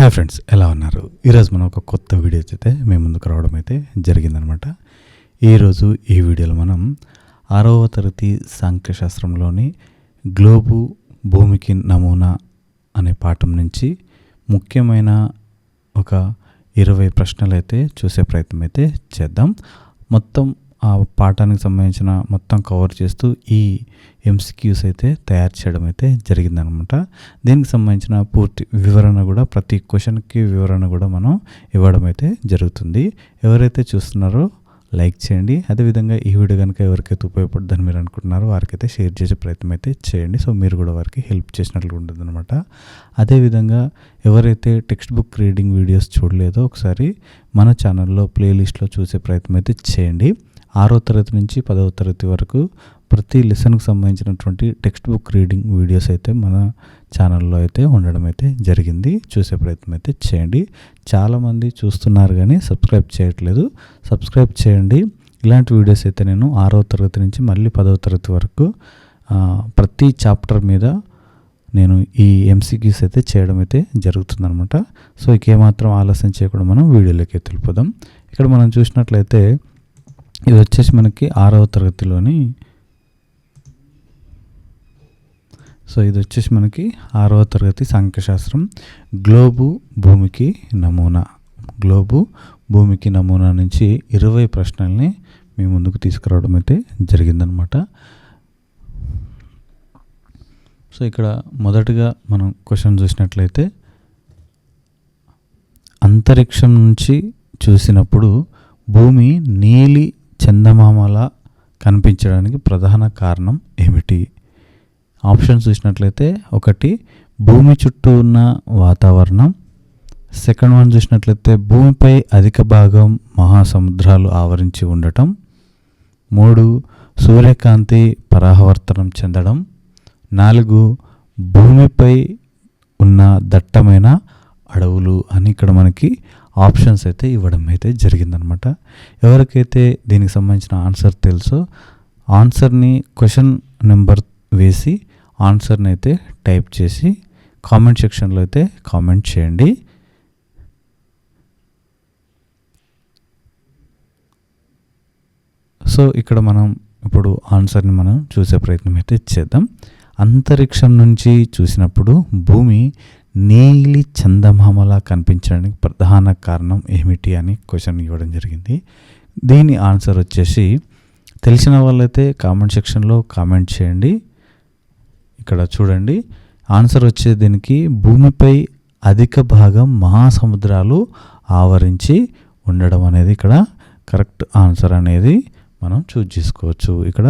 Hi friends, ఎలా ఉన్నారు? ఈరోజు మనం ఒక కొత్త వీడియో అయితే మేము ముందుకు రావడం అయితే జరిగిందనమాట. ఈరోజు ఈ వీడియోలో మనం 6వ తరగతి సాంఖ్యశాస్త్రంలోని గ్లోబు భూమికి నమూనా అనే పాఠం నుంచి ముఖ్యమైన ఒక 20 ప్రశ్నలు అయితే చూసే ప్రయత్నం అయితే చేద్దాం. మొత్తం ఆ పాఠానికి సంబంధించిన మొత్తం కవర్ చేస్తూ ఈ ఎంసీక్యూస్ అయితే తయారు చేయడం అయితే జరిగిందనమాట. దీనికి సంబంధించిన పూర్తి వివరణ కూడా, ప్రతి క్వశ్చన్కి వివరణ కూడా మనం ఇవ్వడం అయితే జరుగుతుంది. ఎవరైతే చూస్తున్నారో లైక్ చేయండి. అదేవిధంగా ఈ వీడియో కనుక ఎవరికైతే ఉపయోగపడుతుందని మీరు అనుకుంటున్నారో వారికైతే షేర్ చేసే ప్రయత్నం అయితే చేయండి. సో మీరు కూడా వారికి హెల్ప్ చేసినట్లు ఉంటుంది అనమాట. అదేవిధంగా ఎవరైతే టెక్స్ట్ బుక్ రీడింగ్ వీడియోస్ చూడలేదో ఒకసారి మన ఛానల్లో ప్లేలిస్ట్లో చూసే ప్రయత్నం అయితే చేయండి. 6వ తరగతి నుంచి 10వ తరగతి వరకు ప్రతి లెసన్కి సంబంధించినటువంటి టెక్స్ట్ బుక్ రీడింగ్ వీడియోస్ అయితే మన ఛానల్లో అయితే ఉండడం అయితే జరిగింది. చూసే ప్రయత్నం అయితే చేయండి. చాలామంది చూస్తున్నారు కానీ సబ్స్క్రైబ్ చేయట్లేదు. సబ్స్క్రైబ్ చేయండి. ఇలాంటి వీడియోస్ అయితే నేను 6వ తరగతి నుంచి మళ్ళీ 10వ తరగతి వరకు ప్రతి చాప్టర్ మీద నేను ఈ ఎంసీక్యూస్ అయితే చేయడం అయితే జరుగుతుందనమాట. సో ఇక ఏమాత్రం ఆలస్యం చేయకుండా మనం వీడియోలోకి వెళ్ళిపోదాం. ఇక్కడ మనం చూసినట్లయితే ఇది వచ్చేసి మనకి 6వ తరగతిలోని, సో ఇది వచ్చేసి మనకి 6వ తరగతి సాంఖ్యశాస్త్రం గ్లోబు భూమికి నమూనా. గ్లోబు భూమికి నమూనా నుంచి 20 ప్రశ్నల్ని మీ ముందుకు తీసుకురావడం అయితే జరిగిందనమాట. సో ఇక్కడ మొదటగా మనం క్వశ్చన్ చూసినట్లయితే, అంతరిక్షం నుంచి చూసినప్పుడు భూమి నీలి చందమామలా కనిపించడానికి ప్రధాన కారణం ఏమిటి? ఆప్షన్స్ చూసినట్లయితే, 1 భూమి చుట్టూ ఉన్న వాతావరణం, సెకండ్ వన్ చూసినట్లయితే భూమిపై అధిక భాగం మహాసముద్రాలు ఆవరించి ఉండటం, 3 సూర్యకాంతి పరావర్తనం చెందడం, 4 భూమిపై ఉన్న దట్టమైన అడవులు అని ఇక్కడ మనకి ఆప్షన్స్ అయితే ఇవ్వడం అయితే జరిగిందనమాట. ఎవరికైతే దీనికి సంబంధించిన ఆన్సర్ తెలుసో ఆన్సర్ని క్వశ్చన్ నెంబర్ వేసి ఆన్సర్ని అయితే టైప్ చేసి కామెంట్ సెక్షన్లో అయితే కామెంట్ చేయండి. సో ఇక్కడ మనం ఇప్పుడు ఆన్సర్ని మనం చూసే ప్రయత్నం అయితే చేద్దాం. అంతరిక్షం నుంచి చూసినప్పుడు భూమి నీలి చందమామలా కనిపించడానికి ప్రధాన కారణం ఏమిటి అని క్వశ్చన్ ఇవ్వడం జరిగింది. దీని ఆన్సర్ వచ్చేసి తెలిసిన వాళ్ళైతే కామెంట్ సెక్షన్లో కామెంట్ చేయండి. ఇక్కడ చూడండి, ఆన్సర్ వచ్చే దీనికి భూమిపై అధిక భాగం మహాసముద్రాలు ఆవరించి ఉండడం అనేది ఇక్కడ కరెక్ట్ ఆన్సర్ అనేది మనం చూజ్ చేసుకోవచ్చు. ఇక్కడ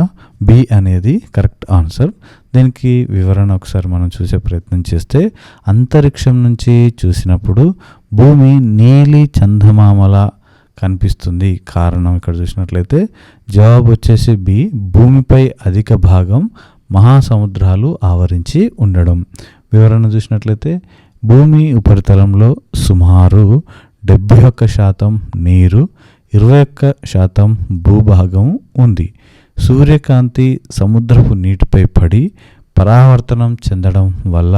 బి అనేది కరెక్ట్ ఆన్సర్. దీనికి వివరణ ఒకసారి మనం చూసే ప్రయత్నం చేస్తే, అంతరిక్షం నుంచి చూసినప్పుడు భూమి నీలి చందమామలా కనిపిస్తుంది. కారణం ఇక్కడ చూసినట్లయితే జవాబు వచ్చేసి బి, భూమిపై అధిక భాగం మహాసముద్రాలు ఆవరించి ఉండడం. వివరణ చూసినట్లయితే భూమి ఉపరితలంలో సుమారు 71% నీరు, 21% భూభాగం ఉంది. సూర్యకాంతి సముద్రపు నీటిపై పడి పరావర్తనం చెందడం వల్ల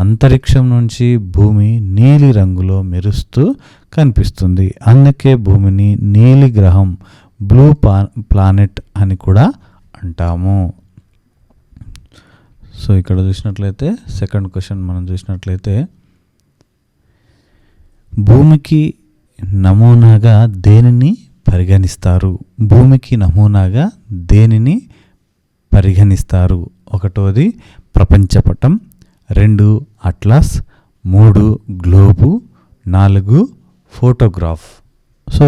అంతరిక్షం నుంచి భూమి నీలి రంగులో మెరుస్తూ కనిపిస్తుంది. అందుకే భూమిని నీలి గ్రహం, బ్లూ ప్లానెట్ అని కూడా అంటాము. సో ఇక్కడ చూసినట్లయితే సెకండ్ క్వశ్చన్ మనం చూసినట్లయితే, భూమికి నమూనాగా దేనిని పరిగణిస్తారు? భూమికి నమూనాగా దేనిని పరిగణిస్తారు? 1 ప్రపంచపటం, 2 అట్లాస్, 3 గ్లోబు, 4 ఫోటోగ్రాఫ్. సో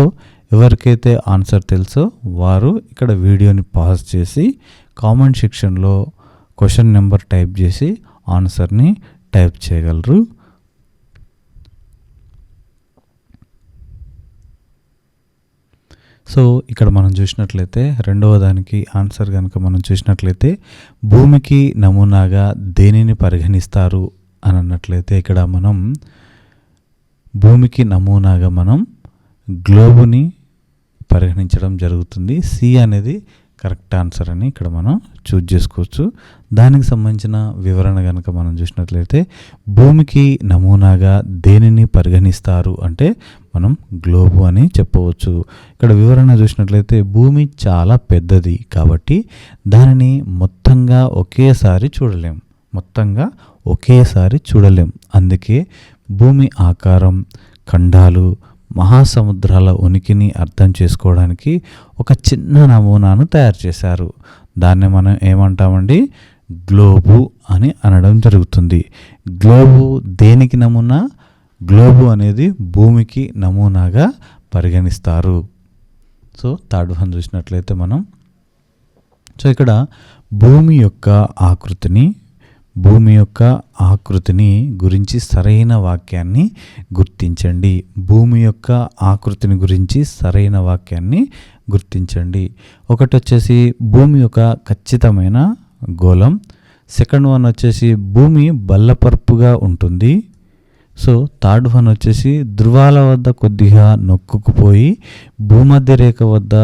ఎవరికైతే ఆన్సర్ తెలుసో వారు ఇక్కడ వీడియోని పాజ్ చేసి కామెంట్ సెక్షన్లో క్వశ్చన్ నెంబర్ టైప్ చేసి ఆన్సర్ని టైప్ చేయగలరు. సో ఇక్కడ మనం చూసినట్లయితే రెండవ దానికి ఆన్సర్ కనుక మనం చూసినట్లయితే, భూమికి నమూనాగా దేనిని పరిగణిస్తారు అని అన్నట్లయితే ఇక్కడ మనం భూమికి నమూనాగా మనం గ్లోబుని పరిగణించడం జరుగుతుంది. సి అనేది కరెక్ట్ ఆన్సర్ అని ఇక్కడ మనం చూజ్ చేసుకోవచ్చు. దానికి సంబంధించిన వివరణ కనుక మనం చూసినట్లయితే భూమికి నమూనాగా దేనిని పరిగణిస్తారు అంటే మనం గ్లోబు అని చెప్పవచ్చు. ఇక్కడ వివరణ చూసినట్లయితే భూమి చాలా పెద్దది కాబట్టి దానిని మొత్తంగా ఒకేసారి చూడలేం. అందుకే భూమి ఆకారం, ఖండాలు, మహాసముద్రాల ఉనికిని అర్థం చేసుకోవడానికి ఒక చిన్న నమూనాను తయారు చేశారు. దాన్ని మనం ఏమంటామండి? గ్లోబు అని అనడం జరుగుతుంది. గ్లోబు దేనికి నమూనా? గ్లోబు అనేది భూమికి నమూనాగా పరిగణిస్తారు. సో థర్డ్ వన్ చూసినట్లయితే మనం ఇక్కడ భూమి యొక్క ఆకృతిని గురించి సరైన వాక్యాన్ని గుర్తించండి. భూమి యొక్క ఆకృతిని గురించి సరైన వాక్యాన్ని గుర్తించండి. ఒకటి వచ్చేసి భూమి ఒక ఖచ్చితమైన గోళం. సెకండ్ వన్ వచ్చేసి భూమి బల్లపరుపుగా ఉంటుంది. సో థర్డ్ వన్ వచ్చేసి ధృవాల వద్ద కొద్దిగా నొక్కుకుపోయి భూమధ్య రేఖ వద్ద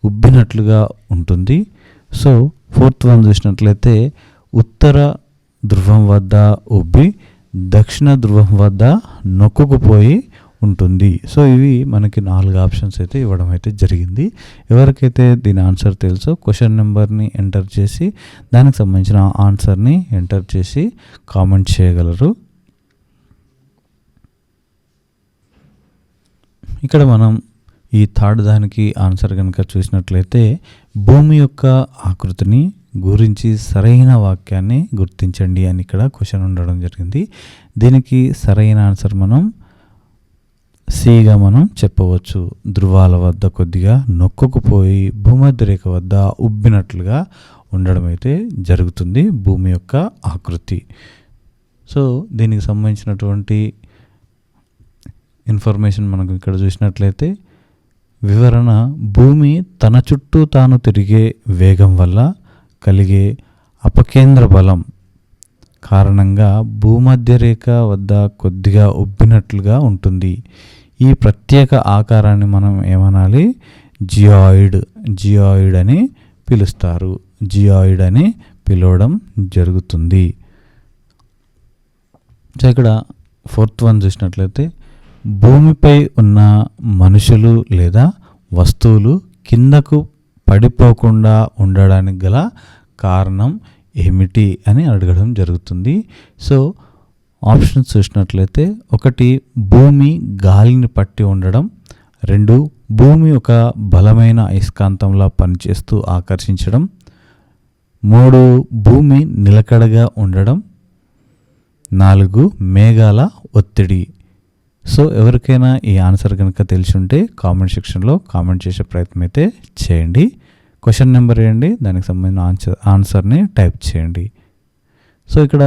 ఉబ్బినట్లుగా ఉంటుంది. సో ఫోర్త్ వన్ చూసినట్లయితే ఉత్తర ధ్రువం వద్ద ఉబ్బి దక్షిణ ధ్రువం వద్ద నొక్కుకుపోయి ఉంటుంది. సో ఇవి మనకి 4 ఆప్షన్స్ అయితే ఇవ్వడం అయితే జరిగింది. ఎవరికైతే దీని ఆన్సర్ తెలుసో క్వశ్చన్ నెంబర్ని ఎంటర్ చేసి దానికి సంబంధించిన ఆన్సర్ని ఎంటర్ చేసి కామెంట్ చేయగలరు. ఇక్కడ మనం ఈ థర్డ్ దానికి ఆన్సర్ కనుక చూసినట్లయితే భూమి యొక్క ఆకృతిని గురించి సరైన వాక్యాన్ని గుర్తించండి అని ఇక్కడ క్వశ్చన్ ఉండడం జరిగింది. దీనికి సరైన ఆన్సర్ మనం సిగా మనం చెప్పవచ్చు. ధృవాల వద్ద కొద్దిగా నొక్కుకుపోయి భూమధ్య రేఖ వద్ద ఉబ్బినట్లుగా ఉండడం అయితే జరుగుతుంది భూమి యొక్క ఆకృతి. సో దీనికి సంబంధించినటువంటి ఇన్ఫర్మేషన్ మనకు ఇక్కడ చూసినట్లయితే వివరణ భూమి తన చుట్టూ తాను తిరిగే వేగం వల్ల కలిగే అపకేంద్ర బలం కారణంగా భూమధ్య రేఖ వద్ద కొద్దిగా ఉబ్బినట్లుగా ఉంటుంది. ఈ ప్రత్యేక ఆకారాన్ని మనం ఏమనాలి? జియాయిడ్ అని పిలుస్తారు. జియాయిడ్ అని పిలవడం జరుగుతుంది. సో ఇక్కడ ఫోర్త్ వన్ చూసినట్లయితే భూమిపై ఉన్న మనుషులు లేదా వస్తువులు కిందకు పడిపోకుండా ఉండడానికి గల కారణం ఏమిటి అని అడగడం జరుగుతుంది. సో ఆప్షన్స్ చూసినట్లయితే 1 భూమి గాలిని పట్టి ఉండడం, 2 భూమి ఒక బలమైన అయస్కాంతంలా పనిచేస్తూ ఆకర్షించడం, 3 భూమి నిలకడగా ఉండడం, 4 మేఘాల ఒత్తిడి. సో ఎవరికైనా ఈ ఆన్సర్ కనుక తెలిసి ఉంటే కామెంట్ సెక్షన్లో కామెంట్ చేసే ప్రయత్నం అయితే చేయండి. క్వశ్చన్ నెంబర్ వేయండి, దానికి సంబంధించిన ఆన్సర్ని టైప్ చేయండి. సో ఇక్కడ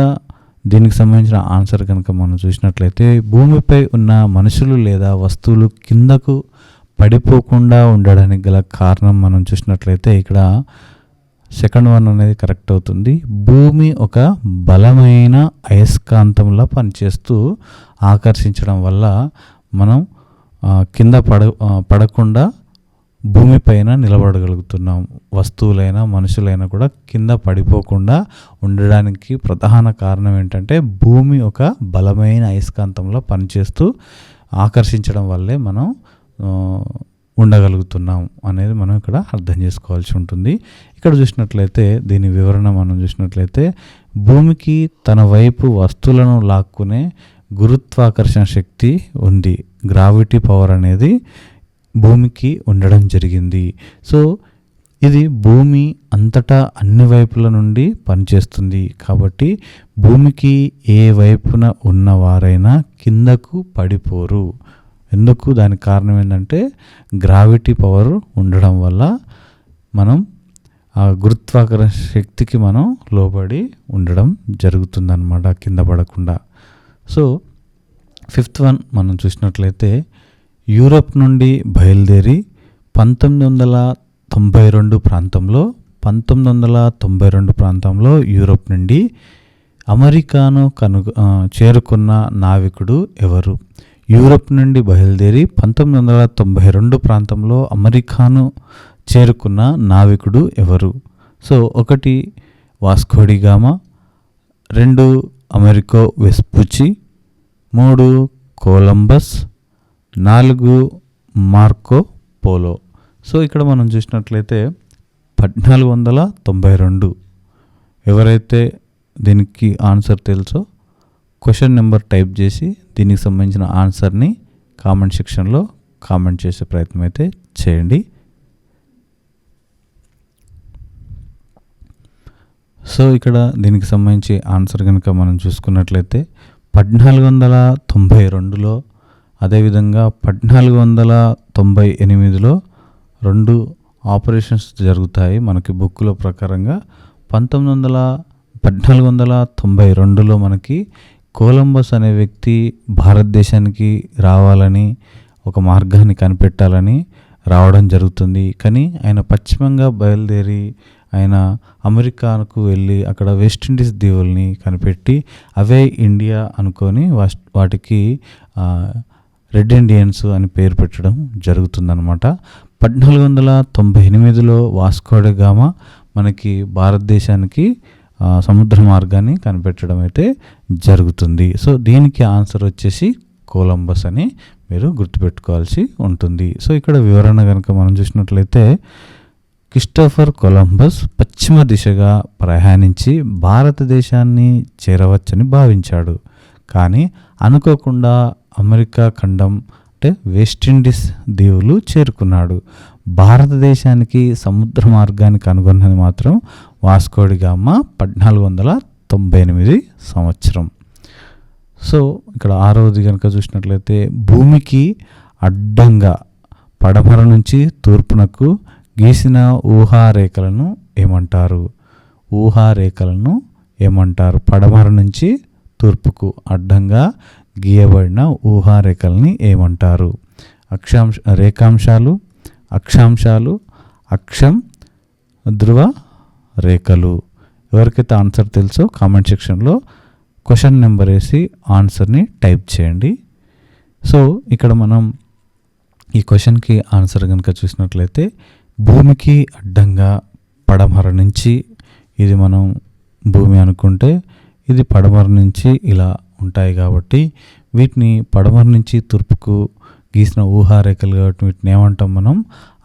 దీనికి సంబంధించిన ఆన్సర్ కనుక మనం చూసినట్లయితే భూమిపై ఉన్న మనుషులు లేదా వస్తువులు కిందకు పడిపోకుండా ఉండడానికి గల కారణం మనం చూసినట్లయితే ఇక్కడ సెకండ్ వన్ అనేది కరెక్ట్ అవుతుంది. భూమి ఒక బలమైన అయస్కాంతంలా పనిచేస్తూ ఆకర్షించడం వల్ల మనం కింద పడకుండా భూమిపైన నిలబడగలుగుతున్నాం. వస్తువులైనా మనుషులైనా కూడా కింద పడిపోకుండా ఉండడానికి ప్రధాన కారణం ఏంటంటే భూమి ఒక బలమైన అయస్కాంతంలో పనిచేస్తూ ఆకర్షించడం వల్లే మనం ఉండగలుగుతున్నాం అనేది మనం ఇక్కడ అర్థం చేసుకోవాల్సి ఉంటుంది. ఇక్కడ చూసినట్లయితే దీని వివరణ మనం చూసినట్లయితే భూమికి తన వైపు వస్తువులను లాక్కునే గురుత్వాకర్షణ శక్తి ఉంది. గ్రావిటీ పవర్ అనేది భూమికి ఉండడం జరిగింది. సో ఇది భూమి అంతటా అన్ని వైపుల నుండి పనిచేస్తుంది. కాబట్టి భూమికి ఏ వైపున ఉన్నవారైనా కిందకు పడిపోరు. ఎందుకు? దానికి కారణం ఏంటంటే గ్రావిటీ పవర్ ఉండడం వల్ల మనం ఆ గురుత్వాకర్షణ శక్తికి మనం లోబడి ఉండడం జరుగుతుందన్నమాట, కింద పడకుండా. సో ఫిఫ్త్ వన్ మనం చూసినట్లయితే యూరప్ నుండి బయలుదేరి 1992 ప్రాంతంలో యూరప్ నుండి అమెరికాను చేరుకున్న నావికుడు ఎవరు? యూరప్ నుండి బయలుదేరి 1992 ప్రాంతంలో అమెరికాను చేరుకున్న నావికుడు ఎవరు? So 1 Vasco da Gama, 2 Amerigo Vespucci, 3 Columbus, 4 Marco Polo. So ఇక్కడ మనం చూసినట్లయితే 1492. ఎవరైతే దీనికి ఆన్సర్ తెలుసో క్వశ్చన్ నెంబర్ టైప్ చేసి దీనికి సంబంధించిన ఆన్సర్ని కామెంట్ సెక్షన్లో కామెంట్ చేసే ప్రయత్నం అయితే చేయండి. సో ఇక్కడ దీనికి సంబంధించి ఆన్సర్ కనుక మనం చూసుకున్నట్లయితే 1492లో, అదేవిధంగా 1498లో 2 ఆపరేషన్స్ జరుగుతాయి మనకి బుక్లో ప్రకారంగా. 1492లో మనకి కొలంబస్ అనే వ్యక్తి భారతదేశానికి రావాలని, ఒక మార్గాన్ని కనిపెట్టాలని రావడం జరుగుతుంది. కానీ ఆయన పశ్చిమంగా బయలుదేరి ఆయన అమెరికాకు వెళ్ళి అక్కడ వెస్టిండీస్ దీవుల్ని కనిపెట్టి అవే ఇండియా అనుకొని వాటికి రెడ్ ఇండియన్స్ అని పేరు పెట్టడం జరుగుతుందన్నమాట. 1498లో వాస్కోడి గామా మనకి భారతదేశానికి సముద్ర మార్గాన్ని కనిపెట్టడం అయితే జరుగుతుంది. సో దీనికి ఆన్సర్ వచ్చేసి కొలంబస్ అని మీరు గుర్తుపెట్టుకోవాల్సి ఉంటుంది. సో ఇక్కడ వివరణ కనుక మనం చూసినట్లయితే క్రిస్టోఫర్ కొలంబస్ పశ్చిమ దిశగా ప్రయాణించి భారతదేశాన్ని చేరవచ్చని భావించాడు. కానీ అనుకోకుండా అమెరికా ఖండం అంటే వెస్టిండీస్ దీవులు చేరుకున్నాడు. భారతదేశానికి సముద్ర మార్గాన్ని కనుగొన్నది మాత్రం వాస్కోడి గామా 1498 సంవత్సరం. సో ఇక్కడ 6వది కనుక చూసినట్లయితే భూమికి అడ్డంగా పడమర నుంచి తూర్పునకు గీసిన ఊహారేఖలను ఏమంటారు? ఊహారేఖలను ఏమంటారు? పడమర నుంచి తూర్పుకు అడ్డంగా గీయబడిన ఊహారేఖల్ని ఏమంటారు? రేఖాంశాలు, అక్షాంశాలు, అక్షం, ధ్రువ రేఖలు. ఎవరికైతే ఆన్సర్ తెలుసో కామెంట్ సెక్షన్లో క్వశ్చన్ నెంబర్ వేసి ఆన్సర్ని టైప్ చేయండి. సో ఇక్కడ మనం ఈ క్వశ్చన్కి ఆన్సర్ కనుక చూసినట్లయితే భూమికి అడ్డంగా పడమర నుంచి, ఇది మనం భూమి అనుకుంటే ఇది పడమర నుంచి ఇలా ఉంటాయి కాబట్టి వీటిని పడమర నుంచి తూర్పుకు గీసిన ఊహారేఖలు కాబట్టి వీటిని ఏమంటాం మనం?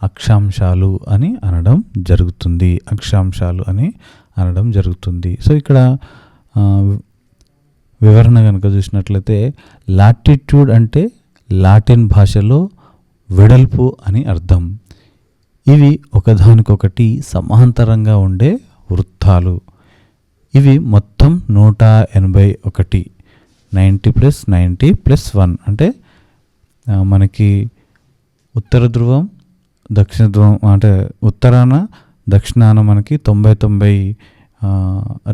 అక్షాంశాలు అని అనడం జరుగుతుంది. అక్షాంశాలు అని అనడం జరుగుతుంది. సో ఇక్కడ వివరణ కనుక చూసినట్లయితే లాటిట్యూడ్ అంటే లాటిన్ భాషలో వెడల్పు అని అర్థం. ఇవి ఒకదానికొకటి సమాంతరంగా ఉండే వృత్తాలు. ఇవి మొత్తం 181. 90 + 90 + 1 అంటే మనకి ఉత్తర ధ్రువం, దక్షిణ ధ్రువం అంటే ఉత్తరాన దక్షిణాన మనకి 90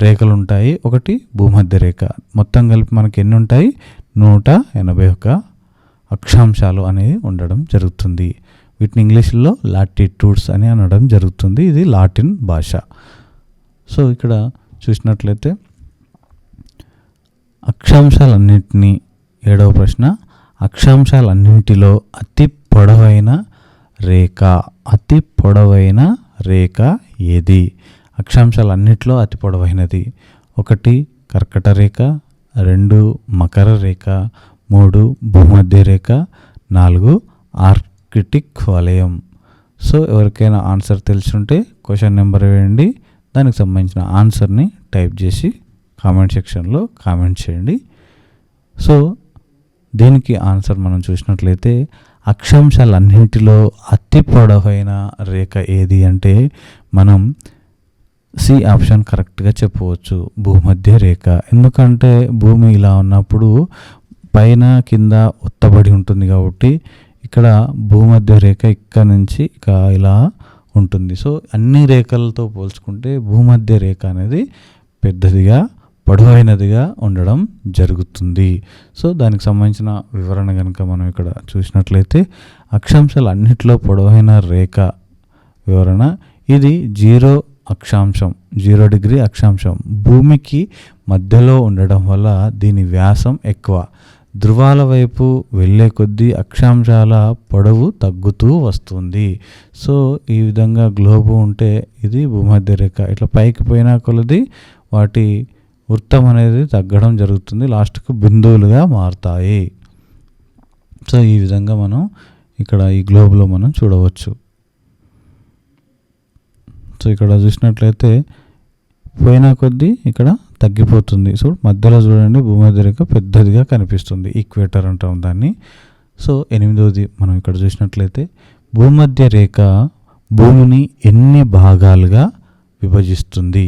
రేఖలు ఉంటాయి. ఒకటి భూమధ్య రేఖ. మొత్తం కలిపి మనకి ఎన్ని ఉంటాయి? 181 అక్షాంశాలు అనేవి ఉండడం జరుగుతుంది. వీటిని ఇంగ్లీష్లో లాటిట్యూడ్స్ అని అనడం జరుగుతుంది. ఇది లాటిన్ భాష. సో ఇక్కడ చూసినట్లయితే అక్షాంశాలన్నింటినీ, 7వ ప్రశ్న, అక్షాంశాలన్నింటిలో అతి పొడవైన రేఖ ఏది? అక్షాంశాలన్నింటిలో అతి పొడవైనది. 1 కర్కట రేఖ, 2 మకర రేఖ, 3 భూమధ్య రేఖ, 4 ఆర్కిటిక్ వలయం. సో ఎవరికైనా ఆన్సర్ తెలుసుంటే క్వశ్చన్ నెంబర్ వేయండి. దానికి సంబంధించిన ఆన్సర్ని టైప్ చేసి కామెంట్ సెక్షన్లో కామెంట్ చేయండి. సో దీనికి ఆన్సర్ మనం చూసినట్లయితే అక్షాంశాలన్నింటిలో అతి పొడవైన రేఖ ఏది అంటే మనం సి ఆప్షన్ కరెక్ట్గా చెప్పవచ్చు, భూమధ్య రేఖ. ఎందుకంటే భూమి ఇలా ఉన్నప్పుడు పైన కింద ఒత్తబడి ఉంటుంది కాబట్టి ఇక్కడ భూమధ్య రేఖ ఇక్కడ నుంచి ఇక ఇలా ఉంటుంది. సో అన్ని రేఖలతో పోల్చుకుంటే భూమధ్య రేఖ అనేది పెద్దదిగా, పొడవైనదిగా ఉండడం జరుగుతుంది. సో దానికి సంబంధించిన వివరణ కనుక మనం ఇక్కడ చూసినట్లయితే అక్షాంశాలు అన్నిటిలో పొడవైన రేఖ వివరణ ఇది 0 అక్షాంశం, 0 డిగ్రీ అక్షాంశం భూమికి మధ్యలో ఉండడం వల్ల దీని వ్యాసం ఎక్కువ. ధృవాల వైపు వెళ్ళే కొద్దీ అక్షాంశాల పొడవు తగ్గుతూ వస్తుంది. సో ఈ విధంగా గ్లోబు ఉంటే ఇది భూమధ్య రేఖ. ఇట్లా పైకి పోయినా కొలది వాటి వృత్తం అనేది తగ్గడం జరుగుతుంది, లాస్ట్కు బిందువులుగా మారుతాయి. సో ఈ విధంగా మనం ఇక్కడ ఈ గ్లోబ్లో మనం చూడవచ్చు. సో ఇక్కడ చూసినట్లయితే పోయిన కొద్దీ ఇక్కడ తగ్గిపోతుంది. సో మధ్యలో చూడండి భూమధ్య రేఖ పెద్దదిగా కనిపిస్తుంది, ఈక్వేటర్ అంటాం దాన్ని. సో 8వది మనం ఇక్కడ చూసినట్లయితే భూమధ్య రేఖ భూమిని ఎన్ని భాగాలుగా విభజిస్తుంది.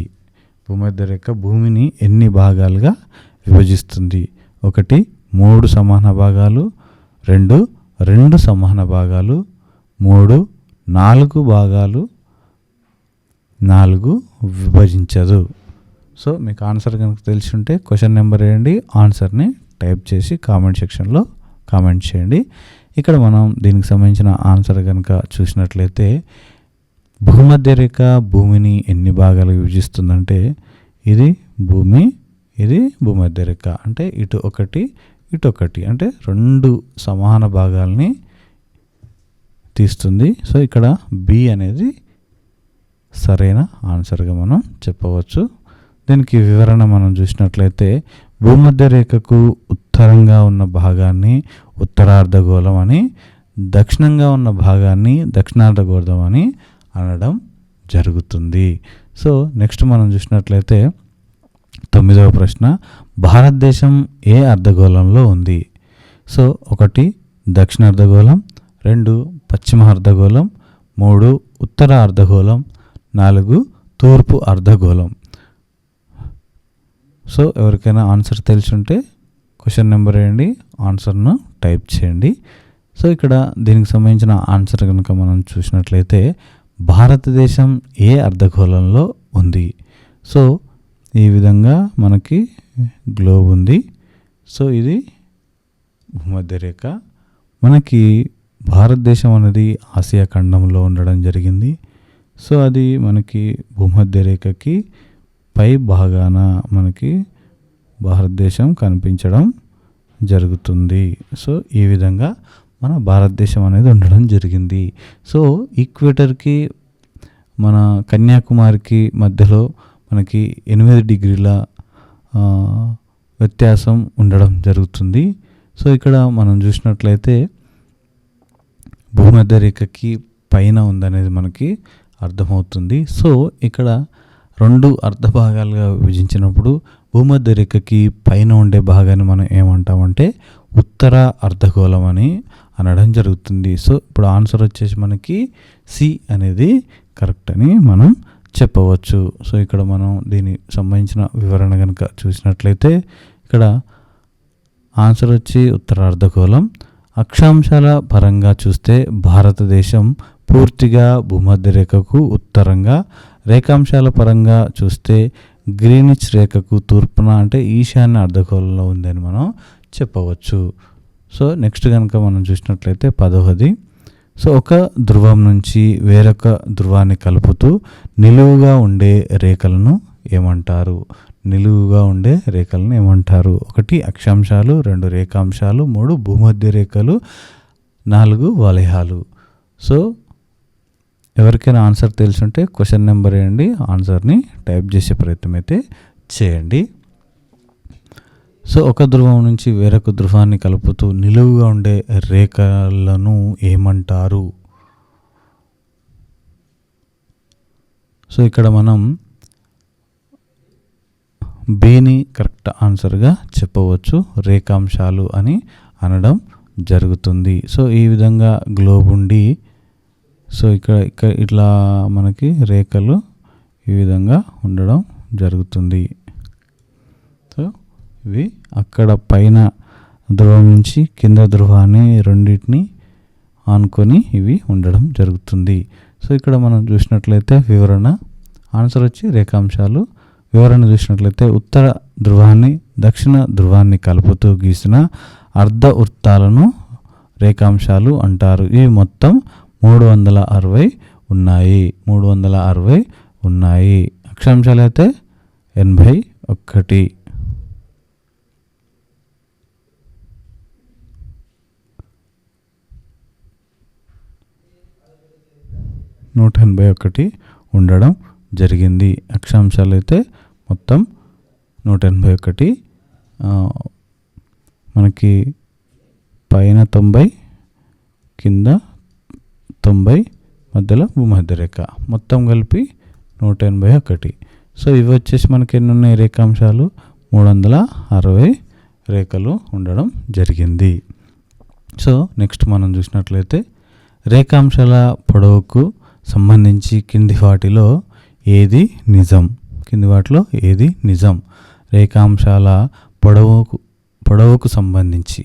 భూమధ్య రేఖ భూమిని ఎన్ని భాగాలుగా విభజిస్తుంది? 1 3 సమాన భాగాలు, 2 సమాన భాగాలు, 3 4 భాగాలు, 4 విభజించదు. సో మీకు ఆన్సర్ కనుక తెలిసి ఉంటే క్వశ్చన్ నెంబర్ వేయండి, ఆన్సర్ని టైప్ చేసి కామెంట్ సెక్షన్లో కామెంట్ చేయండి. ఇక్కడ మనం దీనికి సంబంధించిన ఆన్సర్ కనుక చూసినట్లయితే భూమధ్య రేఖ భూమిని ఎన్ని భాగాలుగా విభజిస్తుందంటే ఇది భూమి, ఇది భూమధ్య రేఖ. అంటే ఇటు ఒకటి అంటే 2 సమాన భాగాల్ని తీస్తుంది. సో ఇక్కడ బి అనేది సరైన ఆన్సర్గా మనం చెప్పవచ్చు. దీనికి వివరణ మనం చూసినట్లయితే భూమధ్య రేఖకు ఉత్తరంగా ఉన్న భాగాన్ని ఉత్తరార్ధగోళం అని, దక్షిణంగా ఉన్న భాగాన్ని దక్షిణార్ధగోళం అని అనడం జరుగుతుంది. సో నెక్స్ట్ మనం చూసినట్లయితే 9వ ప్రశ్న, భారతదేశం ఏ అర్ధగోళంలో ఉంది? సో 1 దక్షిణ అర్ధగోళం, 2 పశ్చిమ అర్ధగోళం, 3 ఉత్తర అర్ధగోళం, 4 తూర్పు అర్ధగోళం. సో ఎవరికైనా ఆన్సర్ తెలిసి ఉంటే క్వశ్చన్ నెంబర్ వేయండి, ఆన్సర్ను టైప్ చేయండి. సో ఇక్కడ దీనికి సంబంధించిన ఆన్సర్ కనుక మనం చూసినట్లయితే భారతదేశం ఏ అర్ధగోళంలో ఉంది? సో ఈ విధంగా మనకి గ్లోబ్ ఉంది. సో ఇది భూమధ్య రేఖ. మనకి భారతదేశం అనేది ఆసియా ఖండంలో ఉండడం జరిగింది. సో అది మనకి భూమధ్య రేఖకి పై భాగాన మనకి భారతదేశం కనిపించడం జరుగుతుంది. సో ఈ విధంగా మన భారతదేశం అనేది ఉండడం జరిగింది. సో ఈక్వేటర్కి మన కన్యాకుమారికి మధ్యలో మనకి 8 డిగ్రీల వ్యత్యాసం ఉండడం జరుగుతుంది. సో ఇక్కడ మనం చూసినట్లయితే భూమధ్య రేఖకి పైన ఉందనేది మనకి అర్థమవుతుంది. సో ఇక్కడ 2 అర్ధ భాగాలుగా విభజించినప్పుడు భూమధ్య రేఖకి పైన ఉండే భాగాన్ని మనం ఏమంటామంటే ఉత్తర అర్ధగోళం అని అనడం జరుగుతుంది. సో ఇప్పుడు ఆన్సర్ వచ్చేసి మనకి సి అనేది కరెక్ట్ అని మనం చెప్పవచ్చు. సో ఇక్కడ మనం దీనికి సంబంధించిన వివరణ కనుక చూసినట్లయితే ఇక్కడ ఆన్సర్ వచ్చి ఉత్తర అర్ధగోళం. అక్షాంశాల పరంగా చూస్తే భారతదేశం పూర్తిగా భూమధ్య రేఖకు ఉత్తరంగా, రేఖాంశాల పరంగా చూస్తే గ్రీనిచ్ రేఖకు తూర్పున అంటే ఈశాన్య అర్ధగోళంలో ఉందని మనం చెప్పవచ్చు. సో నెక్స్ట్ కనుక మనం చూసినట్లయితే 10వది, సో ఒక ధ్రువం నుంచి వేరొక ధ్రువాన్ని కలుపుతూ నిలువుగా ఉండే రేఖలను ఏమంటారు? నిలువుగా ఉండే రేఖలను ఏమంటారు? 1 అక్షాంశాలు, 2 రేఖాంశాలు, 3 భూమధ్య రేఖలు, 4 వలయాలు. సో ఎవరికైనా ఆన్సర్ తెలిసి ఉంటే క్వశ్చన్ నెంబర్ వేయండి, ఆన్సర్ని టైప్ చేసే ప్రయత్నం అయితే చేయండి. సో ఒక ధ్రువం నుంచి వేరొక ధ్రువాన్ని కలుపుతూ నిలువుగా ఉండే రేఖలను ఏమంటారు? సో ఇక్కడ మనం బిని కరెక్ట్ ఆన్సర్గా చెప్పవచ్చు, రేఖాంశాలు అని అనడం జరుగుతుంది. సో ఈ విధంగా గ్లోబ్ ఉండి సో ఇక్కడ ఇట్లా మనకి రేఖలు ఈ విధంగా ఉండడం జరుగుతుంది. సో ఇవి అక్కడ పైన ధ్రువం నుంచి కింద ధ్రువాన్ని రెండింటిని ఆనుకొని ఇవి ఉండడం జరుగుతుంది. సో ఇక్కడ మనం చూసినట్లయితే వివరణ ఆన్సర్ వచ్చి రేఖాంశాలు. వివరణ చూసినట్లయితే ఉత్తర ధ్రువాన్ని దక్షిణ ధ్రువాన్ని కలుపుతూ గీసిన అర్ధ వృత్తాలను రేఖాంశాలు అంటారు. ఇవి మొత్తం 360 ఉన్నాయి. 360 ఉన్నాయి. అక్షాంశాలు అయితే 81. 181 ఉండడం జరిగింది. అక్షాంశాలు అయితే మొత్తం 181, మనకి పైన 90, కింద 90, మధ్యలో భూమధ్య రేఖ, మొత్తం కలిపి 181. సో ఇవి వచ్చేసి మనకి ఎన్ని ఉన్నాయి రేఖాంశాలు? 360 రేఖలు ఉండడం జరిగింది. సో నెక్స్ట్ మనం చూసినట్లయితే రేఖాంశాల పొడవుకు సంబంధించి కింది వాటిలో ఏది నిజం? రేఖాంశాల పొడవుకు సంబంధించి.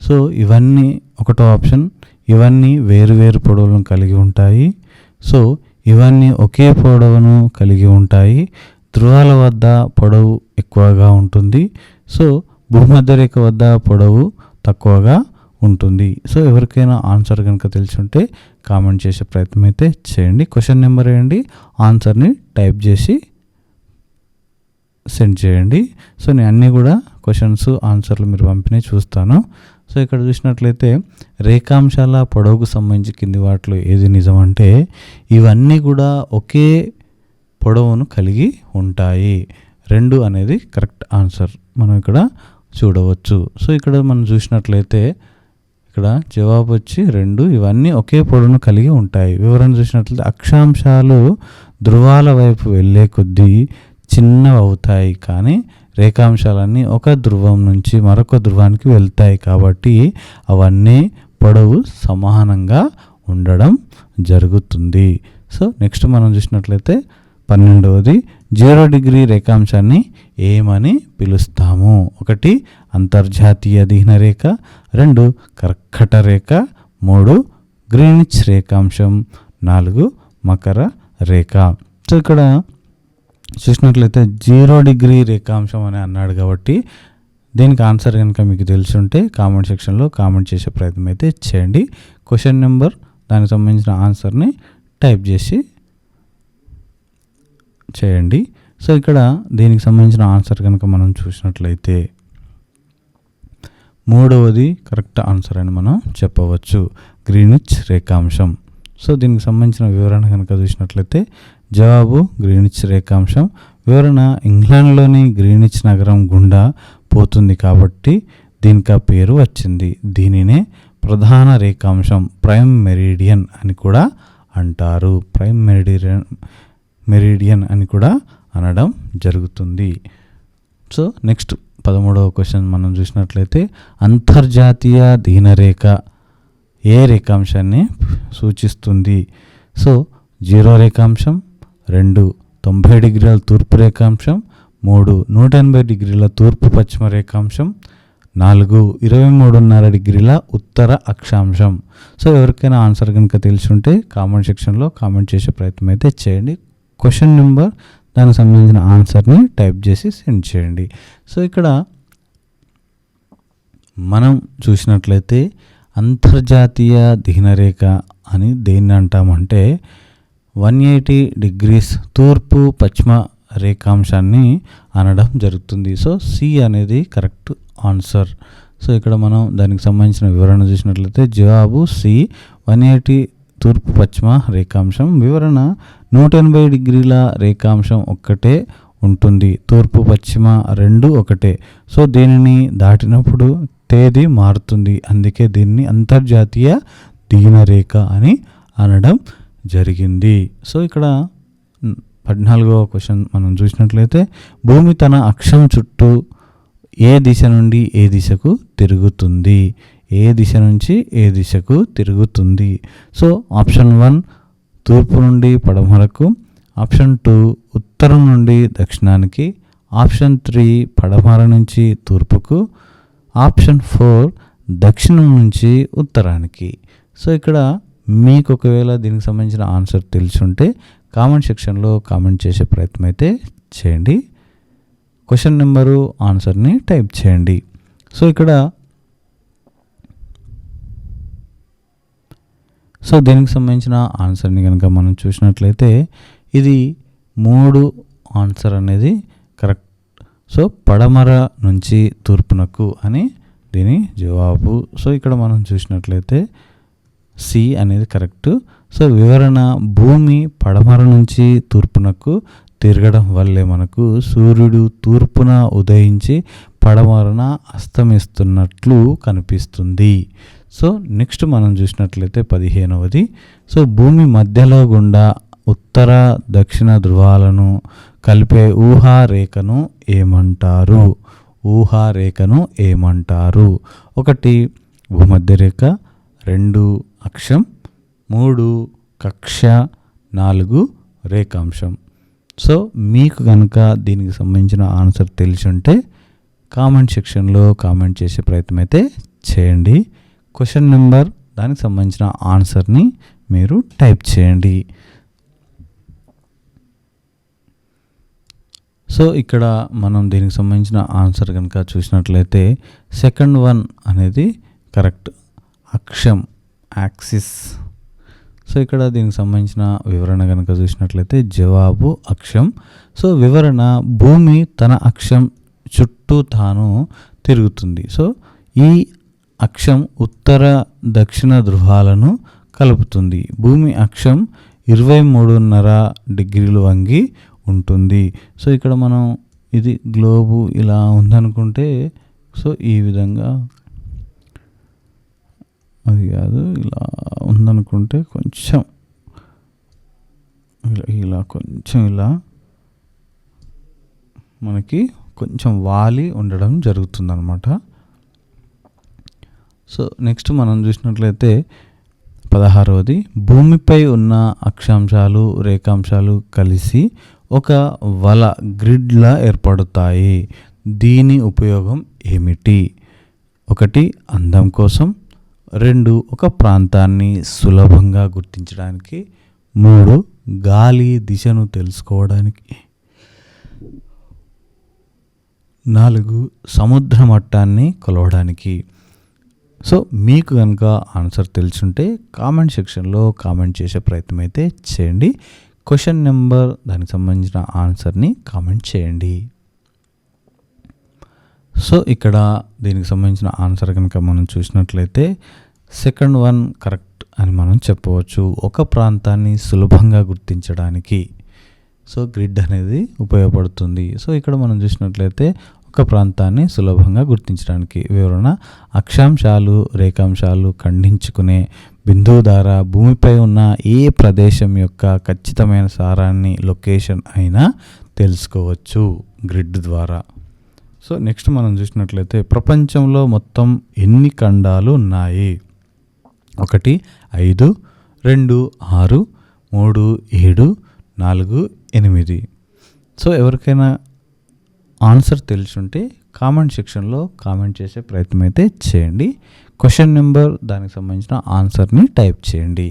సో ఇవన్నీ ఒకటో ఆప్షన్, ఇవన్నీ వేరు పొడవులను కలిగి ఉంటాయి. సో ఇవన్నీ ఒకే పొడవును కలిగి ఉంటాయి. ధ్రువాల వద్ద పొడవు ఎక్కువగా ఉంటుంది. సో భూమధ్య రేఖ వద్ద పొడవు తక్కువగా ఉంటుంది. సో ఎవరికైనా ఆన్సర్ కనుక తెలిసి ఉంటే కామెంట్ చేసే ప్రయత్నం అయితే చేయండి. క్వశ్చన్ నెంబర్ వేయండి, ఆన్సర్ని టైప్ చేసి సెండ్ చేయండి. సో నేను అన్నీ కూడా క్వశ్చన్స్ ఆన్సర్లు మీరు పంపిణీ చూస్తాను. సో ఇక్కడ చూసినట్లయితే రేఖాంశాల పొడవుకు సంబంధించి కింది వాటిలో ఏది నిజం అంటే ఇవన్నీ కూడా ఒకే పొడవును కలిగి ఉంటాయి. 2 అనేది కరెక్ట్ ఆన్సర్ మనం ఇక్కడ చూడవచ్చు. సో ఇక్కడ మనం చూసినట్లయితే ఇక్కడ జవాబు వచ్చి 2, ఇవన్నీ ఒకే పొడవును కలిగి ఉంటాయి. వివరణ చూసినట్లయితే అక్షాంశాలు ధ్రువాల వైపు వెళ్ళే కొద్దీ చిన్నవి అవుతాయి, కానీ రేఖాంశాలన్నీ ఒక ధ్రువం నుంచి మరొక ధ్రువానికి వెళ్తాయి కాబట్టి అవన్నీ పొడవు సమానంగా ఉండడం జరుగుతుంది. సో నెక్స్ట్ మనం చూసినట్లయితే 12వది 0 డిగ్రీ రేఖాంశాన్ని ఏమని పిలుస్తాము? 1 అంతర్జాతీయ దీన రేఖ, 2 కర్కట రేఖ, 3 గ్రీనిచ్ రేఖాంశం, 4 మకర రేఖ. సో ఇక్కడ చూసినట్లయితే 0 డిగ్రీ రేఖాంశం అని అన్నాడు కాబట్టి దీనికి ఆన్సర్ కనుక మీకు తెలిసి ఉంటే కామెంట్ సెక్షన్లో కామెంట్ చేసే ప్రయత్నం అయితే చేయండి. క్వశ్చన్ నెంబర్ దానికి సంబంధించిన ఆన్సర్ని టైప్ చేసి చేయండి. సో ఇక్కడ దీనికి సంబంధించిన ఆన్సర్ కనుక మనం చూసినట్లయితే 3వది కరెక్ట్ ఆన్సర్ అని మనం చెప్పవచ్చు, గ్రీనిచ్ రేఖాంశం. సో దీనికి సంబంధించిన వివరణ కనుక చూసినట్లయితే జవాబు గ్రీనిచ్ రేఖాంశం. వివరణ ఇంగ్లాండ్లోని గ్రీనిచ్ నగరం గుండా పోతుంది కాబట్టి దీనికి ఆ పేరు వచ్చింది. దీనినే ప్రధాన రేఖాంశం, ప్రైమ్ మెరిడియన్ అని కూడా అంటారు. ప్రైమ్ మెరిడియన్ అని కూడా అనడం జరుగుతుంది. సో నెక్స్ట్ 13వ క్వశ్చన్ మనం చూసినట్లయితే అంతర్జాతీయ దీనరేఖ ఏ రేఖాంశాన్ని సూచిస్తుంది? సో 0 రేఖాంశం, 2 90 డిగ్రీల తూర్పు రేఖాంశం, 3 180 డిగ్రీల తూర్పు పశ్చిమ రేఖాంశం, 4 23.5 డిగ్రీల ఉత్తర అక్షాంశం. సో ఎవరికైనా ఆన్సర్ కనుక తెలిసి ఉంటే కామెంట్ సెక్షన్లో కామెంట్ చేసే ప్రయత్నం అయితే చేయండి. క్వశ్చన్ నెంబర్ దానికి సంబంధించిన ఆన్సర్ని టైప్ చేసి సెండ్ చేయండి. సో ఇక్కడ మనం చూసినట్లయితే అంతర్జాతీయ దీనరేఖ అని దేన్ని అంటామంటే 180 డిగ్రీస్ తూర్పు పశ్చిమ రేఖాంశాన్ని అనడం జరుగుతుంది. సో సి అనేది కరెక్ట్ ఆన్సర్. సో ఇక్కడ మనం దానికి సంబంధించిన వివరణ చూసినట్లయితే జవాబు సి 180 తూర్పు పశ్చిమ రేఖాంశం. వివరణ 180 డిగ్రీల రేఖాంశం ఒక్కటే ఉంటుంది, తూర్పు పశ్చిమ 2 ఒకటే. సో దీనిని దాటినప్పుడు తేదీ మారుతుంది, అందుకే దీన్ని అంతర్జాతీయ దీనరేఖ అని అనడం జరిగింది. సో ఇక్కడ 14వ క్వశ్చన్ మనం చూసినట్లయితే భూమి తన అక్షం చుట్టూ ఏ దిశ నుండి ఏ దిశకు తిరుగుతుంది? ఏ దిశ నుంచి ఏ దిశకు తిరుగుతుంది? సో ఆప్షన్ 1 తూర్పు నుండి పడమరకు, ఆప్షన్ 2 ఉత్తరం నుండి దక్షిణానికి, ఆప్షన్ 3 పడమర నుంచి తూర్పుకు, ఆప్షన్ 4 దక్షిణం నుంచి ఉత్తరానికి. సో ఇక్కడ మీకు ఒకవేళ దీనికి సంబంధించిన ఆన్సర్ తెలిసి ఉంటే కామెంట్ సెక్షన్లో కామెంట్ చేసే ప్రయత్నం అయితే చేయండి. క్వశ్చన్ నెంబరు ఆన్సర్ని టైప్ చేయండి. సో ఇక్కడ దీనికి సంబంధించిన ఆన్సర్ని కనుక మనం చూసినట్లయితే ఇది 3 ఆన్సర్ అనేది కరెక్ట్. సో పడమర నుంచి తూర్పునకు అని దీని జవాబు. సో ఇక్కడ మనం చూసినట్లయితే సి అనేది కరెక్ట్. సో వివరణ: భూమి పడమర నుంచి తూర్పునకు తిరగడం వల్లే మనకు సూర్యుడు తూర్పున ఉదయించి పడమరన అస్తమిస్తున్నట్లు కనిపిస్తుంది. సో నెక్స్ట్ మనం చూసినట్లయితే 15వది. సో భూమి మధ్యలో గుండా ఉత్తర దక్షిణ ధృవాలను కలిపే ఊహారేఖను ఏమంటారు? ఊహారేఖను ఏమంటారు? 1 భూమధ్యరేఖ, 2 అక్షం, 3 కక్ష, 4 రేఖాంశం. సో మీకు కనుక దీనికి సంబంధించిన ఆన్సర్ తెలిసి ఉంటే కామెంట్ సెక్షన్లో కామెంట్ చేసే ప్రయత్నం అయితే చేయండి. క్వశ్చన్ నెంబర్, దానికి సంబంధించిన ఆన్సర్ని మీరు టైప్ చేయండి. సో ఇక్కడ మనం దీనికి సంబంధించిన ఆన్సర్ కనుక చూసినట్లయితే సెకండ్ వన్ అనేది కరెక్ట్. అక్షం, యాక్సిస్. సో ఇక్కడ దీనికి సంబంధించిన వివరణ కనుక చూసినట్లయితే జవాబు అక్షం. సో వివరణ: భూమి తన అక్షం చుట్టూ తాను తిరుగుతుంది. సో ఈ అక్షం ఉత్తర దక్షిణ ధృవాలను కలుపుతుంది. భూమి అక్షం 23.5 డిగ్రీలు వంగి ఉంటుంది. సో ఇక్కడ మనం ఇది గ్లోబు ఇలా ఉందనుకుంటే, సో ఈ విధంగా, అది కాదు, ఇలా ఉందనుకుంటే కొంచెం ఇలా కొంచెం ఇలా మనకి కొంచెం వాలి ఉండడం జరుగుతుందన్నమాట. సో నెక్స్ట్ మనం చూసినట్లయితే 16వది. భూమిపై ఉన్న అక్షాంశాలు రేఖాంశాలు కలిసి ఒక వల గ్రిడ్లా ఏర్పడతాయి. దీని ఉపయోగం ఏమిటి? 1 అందం కోసం, 2 ఒక ప్రాంతాన్ని సులభంగా గుర్తించడానికి, 3 గాలి దిశను తెలుసుకోవడానికి, 4 సముద్ర మట్టాన్ని కొలవడానికి. సో మీకు కనుక ఆన్సర్ తెలుసుంటే కామెంట్ సెక్షన్లో కామెంట్ చేసే ప్రయత్నం అయితే చేయండి. క్వశ్చన్ నెంబర్, దానికి సంబంధించిన ఆన్సర్ని కామెంట్ చేయండి. సో ఇక్కడ దీనికి సంబంధించిన ఆన్సర్ కనుక మనం చూసినట్లయితే సెకండ్ వన్ కరెక్ట్ అని మనం చెప్పవచ్చు. ఒక ప్రాంతాన్ని సులభంగా గుర్తించడానికి సో గ్రిడ్ అనేది ఉపయోగపడుతుంది. సో ఇక్కడ మనం చూసినట్లయితే ఒక ప్రాంతాన్ని సులభంగా గుర్తించడానికి. వివరణ: అక్షాంశాలు రేఖాంశాలు ఖండించుకునే బిందువు ద్వారా భూమిపై ఉన్న ఏ ప్రదేశం యొక్క ఖచ్చితమైన సారాన్ని, లొకేషన్ అయినా తెలుసుకోవచ్చు గ్రిడ్ ద్వారా. సో నెక్స్ట్ మనం చూసినట్లయితే ప్రపంచంలో మొత్తం ఎన్ని ఖండాలు ఉన్నాయి? 1 5, 2 6, 3 7, 4 8. సో ఎవరికైనా ఆన్సర్ తెలుసుంటే కామెంట్ సెక్షన్లో కామెంట్ చేసే ప్రయత్నం అయితే చేయండి. క్వశ్చన్ నెంబర్, దానికి సంబంధించిన ఆన్సర్ని టైప్ చేయండి.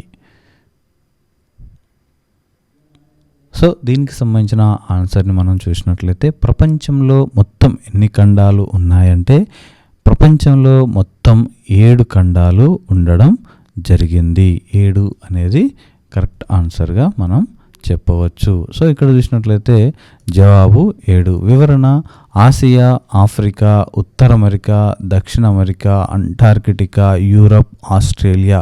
సో దీనికి సంబంధించిన ఆన్సర్ని మనం చూసినట్లయితే ప్రపంచంలో మొత్తం ఎన్ని ఖండాలు ఉన్నాయంటే ప్రపంచంలో మొత్తం 7 ఖండాలు ఉండడం జరిగింది. 7 అనేది కరెక్ట్ ఆన్సర్గా మనం చెప్పవచ్చు. సో ఇక్కడ చూసినట్లయితే జవాబు 7. వివరణ: ఆసియా, ఆఫ్రికా, ఉత్తర అమెరికా, దక్షిణ అమెరికా, అంటార్కిటికా, యూరప్, ఆస్ట్రేలియా.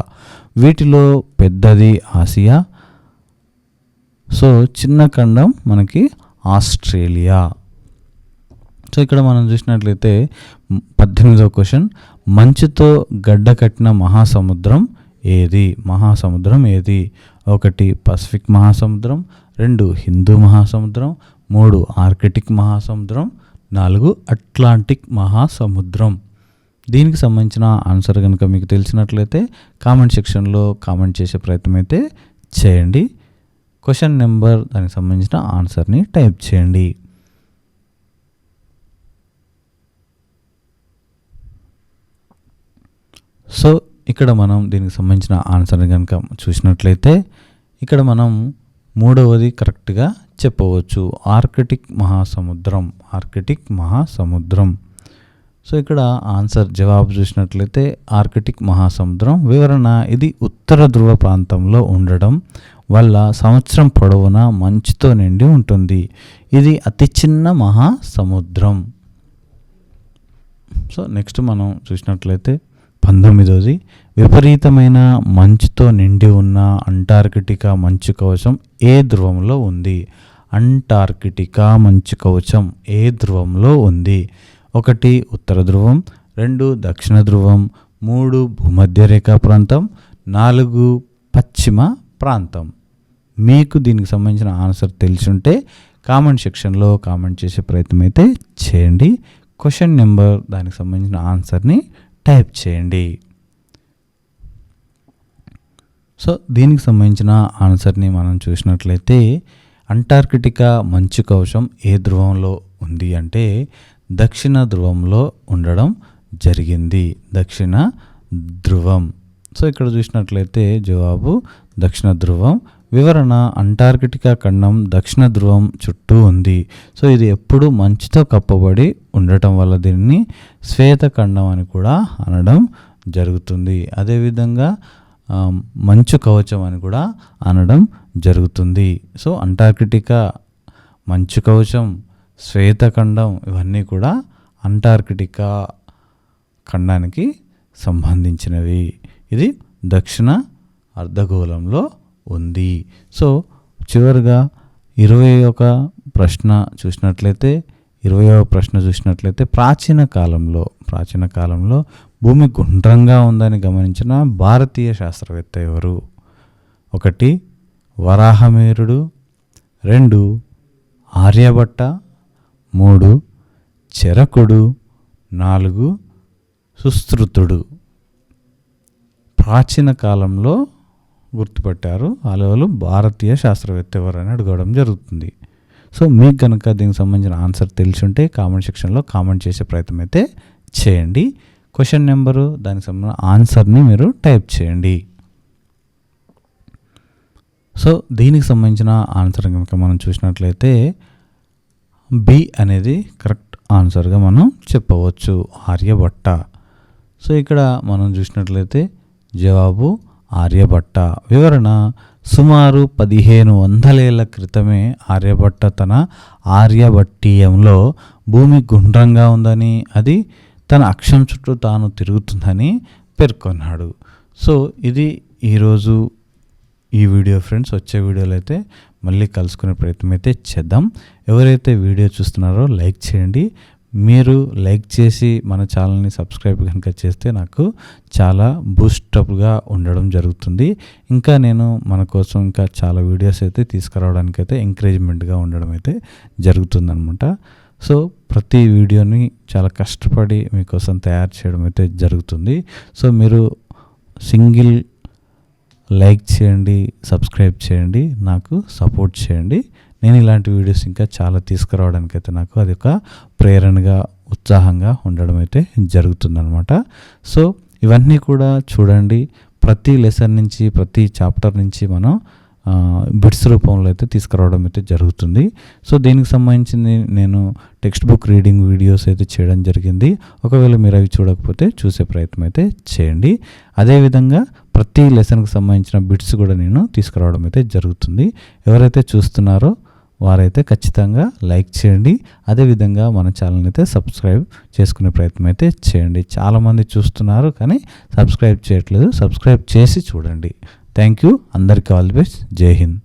వీటిలో పెద్దది ఆసియా. సో చిన్న ఖండం మనకి ఆస్ట్రేలియా. సో ఇక్కడ మనం చూసినట్లయితే 18వ క్వశ్చన్: మంచుతో గడ్డ కట్టిన మహాసముద్రం ఏది? మహాసముద్రం ఏది? 1 పసిఫిక్ మహాసముద్రం, 2 హిందూ మహాసముద్రం, 3 ఆర్కిటిక్ మహాసముద్రం, 4 అట్లాంటిక్ మహాసముద్రం. దీనికి సంబంధించిన ఆన్సర్ కనుక మీకు తెలిసినట్లయితే కామెంట్ సెక్షన్లో కామెంట్ చేసే ప్రయత్నం అయితే చేయండి. క్వశ్చన్ నెంబర్, దానికి సంబంధించిన ఆన్సర్ని టైప్ చేయండి. సో ఇక్కడ మనం దీనికి సంబంధించిన ఆన్సర్ని కనుక చూసినట్లయితే ఇక్కడ మనం 3వది కరెక్ట్గా చెప్పవచ్చు. ఆర్కిటిక్ మహాసముద్రం. ఆర్కిటిక్ మహాసముద్రం. సో ఇక్కడ ఆన్సర్ జవాబు చూసినట్లయితే ఆర్కిటిక్ మహాసముద్రం. వివరణ: ఇది ఉత్తర ధ్రువ ప్రాంతంలో ఉండడం వల్ల సంవత్సరం పొడవునా మంచుతో నిండి ఉంటుంది. ఇది అతి చిన్న మహాసముద్రం. సో నెక్స్ట్ మనం చూసినట్లయితే 19వది. విపరీతమైన మంచుతో నిండి ఉన్న అంటార్కిటికా మంచు కవచం ఏ ధ్రువంలో ఉంది? అంటార్కిటికా మంచు కవచం ఏ ధ్రువంలో ఉంది? 1 ఉత్తర ధ్రువం, 2 దక్షిణ ధ్రువం, 3 భూమధ్యరేఖా ప్రాంతం, 4 పశ్చిమ ప్రాంతం. మీకు దీనికి సంబంధించిన ఆన్సర్ తెలిసి ఉంటే కామెంట్ సెక్షన్లో కామెంట్ చేసే ప్రయత్నం అయితే చేయండి. క్వశ్చన్ నెంబర్ దానికి సంబంధించిన ఆన్సర్ని టైప్ చేయండి. సో దీనికి సంబంధించిన ఆన్సర్ని మనం చూసినట్లయితే అంటార్కిటికా మంచు కవచం ఏ ధ్రువంలో ఉంది అంటే దక్షిణ ధ్రువంలో ఉండడం జరిగింది. దక్షిణ ధ్రువం. సో ఇక్కడ చూసినట్లయితే జవాబు దక్షిణ ధ్రువం. వివరణ: అంటార్కిటికా ఖండం దక్షిణ ధ్రువం చుట్టూ ఉంది. సో ఇది ఎప్పుడు మంచుతో కప్పబడి ఉండటం వల్ల దీన్ని శ్వేత ఖండం అని కూడా అనడం జరుగుతుంది. అదేవిధంగా మంచు కవచం అని కూడా అనడం జరుగుతుంది. సో అంటార్కిటికా మంచు కవచం, శ్వేతఖండం ఇవన్నీ కూడా అంటార్కిటికా ఖండానికి సంబంధించినవి. ఇది దక్షిణ అర్ధగోళంలో ఉంది. సో చివరిగా 21వ ప్రశ్న చూసినట్లయితే ప్రాచీన కాలంలో భూమి గుండ్రంగా ఉందని గమనించిన భారతీయ శాస్త్రవేత్త ఎవరు? 1 వరాహమిహిరుడు, 2 ఆర్యభట్ట, 3 చరకుడు, 4 సుశ్రుతుడు. ప్రాచీన కాలంలో గుర్తుపట్టారు. వాళ్ళు భారతీయ శాస్త్రవేత్త ఎవరని అడగడం జరుగుతుంది. సో మీకు కనుక దీనికి సంబంధించిన ఆన్సర్ తెలిసి ఉంటే కామెంట్ సెక్షన్లో కామెంట్ చేసే ప్రయత్నం అయితే చేయండి. క్వశ్చన్ నెంబరు దానికి సంబంధించిన ఆన్సర్ని మీరు టైప్ చేయండి. సో దీనికి సంబంధించిన ఆన్సర్ కనుక మనం చూసినట్లయితే బి అనేది కరెక్ట్ ఆన్సర్గా మనం చెప్పవచ్చు, ఆర్యభట్ట. సో ఇక్కడ మనం చూసినట్లయితే జవాబు ఆర్యభట్ట. వివరణ: సుమారు 1500 ఏళ్ల క్రితమే ఆర్యభట్ట తన ఆర్యభట్టీయంలో భూమి గుండ్రంగా ఉందని, అది తన అక్షం చుట్టూ తాను తిరుగుతుందని పేర్కొన్నాడు. సో ఇది ఈరోజు ఈ వీడియో ఫ్రెండ్స్. వచ్చే వీడియోలో అయితే మళ్ళీ కలుసుకునే ప్రయత్నం అయితే చేద్దాం. ఎవరైతే వీడియో చూస్తున్నారో లైక్ చేయండి. మీరు లైక్ చేసి మన ఛానల్ని సబ్స్క్రైబ్ కనుక చేస్తే నాకు చాలా బూస్టప్గా ఉండడం జరుగుతుంది. ఇంకా నేను మన కోసం ఇంకా చాలా వీడియోస్ అయితే తీసుకురావడానికి అయితే ఎంకరేజ్మెంట్గా ఉండడం అయితే జరుగుతుందన్నమాట. సో ప్రతి వీడియోని చాలా కష్టపడి మీకోసం తయారు చేయడం అయితే జరుగుతుంది. సో మీరు సింగిల్ లైక్ చేయండి, సబ్స్క్రైబ్ చేయండి, నాకు సపోర్ట్ చేయండి. నేను ఇలాంటి వీడియోస్ ఇంకా చాలా తీసుకురావడానికి అయితే నాకు అది ఒక ప్రేరణగా, ఉత్సాహంగా ఉండడం అయితే జరుగుతుందన్నమాట. సో ఇవన్నీ కూడా చూడండి. ప్రతి లెసన్ నుంచి, ప్రతి చాప్టర్ నుంచి మనం బిట్స్ రూపంలో అయితే తీసుకురావడం అయితే జరుగుతుంది. సో దీనికి సంబంధించింది నేను టెక్స్ట్ బుక్ రీడింగ్ వీడియోస్ అయితే చేయడం జరిగింది. ఒకవేళ మీరు అవి చూడకపోతే చూసే ప్రయత్నం అయితే చేయండి. అదేవిధంగా ప్రతి లెసన్కి సంబంధించిన బిట్స్ కూడా నేను తీసుకురావడం అయితే జరుగుతుంది. ఎవరైతే చూస్తున్నారో వారైతే ఖచ్చితంగా లైక్ చేయండి. అదేవిధంగా మన ఛానల్ అయితే సబ్స్క్రైబ్ చేసుకునే ప్రయత్నం అయితే చేయండి. చాలామంది చూస్తున్నారు కానీ సబ్స్క్రైబ్ చేయట్లేదు. సబ్స్క్రైబ్ చేసి చూడండి. Thank you. అందరికీ ఆల్ ది బెస్ట్. జై హింద్.